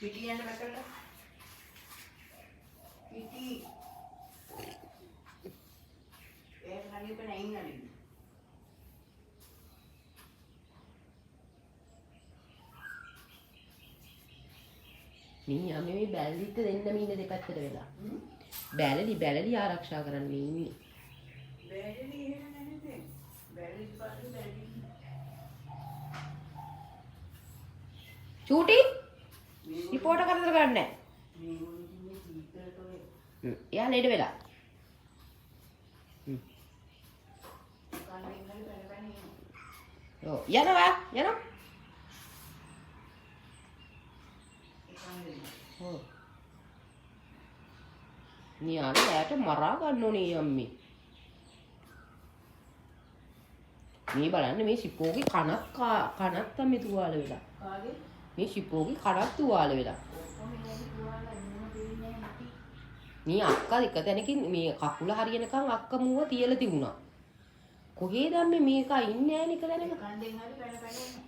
පිටියන්න වැටලා. පිටි. ඒ හරියට නැයින් නලින්. මීයා මේ බැලලිට දෙන්න මීන දෙපැත්තට වෙලා. බැලලි ආරක්ෂා කරන්න ඉන්නේ. බැලලි එහෙම නැනේ. බැලලි පාඩු බැලලි. චූටි රිපෝට් කරදර ගන්න නැහැ. මේගොල්ලෝ ඉන්නේ සීතලට ඔය. එයා ලෙඩ වෙලා. කන්නේ ඉන්නලු බැලපැන එන්නේ. ඔව් යනවා. ඔව්. නියාට ඈට මරා ගන්න ඕනේ අම්මේ. මේ බලන්න මේ ෂිපෝගේ කනක් තමයි තුවාල වෙලා. කාගේ? මේ ෂිපෝගේ කනක් තුවාල වෙලා. ඔක්කොම ඉන්නේ තුවාල එන්නම දෙන්නේ නැති. මේ අක්කා එක තැනකින් මේ කකුල හරියනකම් අක්ක මුව තියලා තිබුණා. කොහේද මේක ඉන්නේ නැහැ නේ එක දැනක. කන්දෙන් හරි පැන පැන එන්නේ.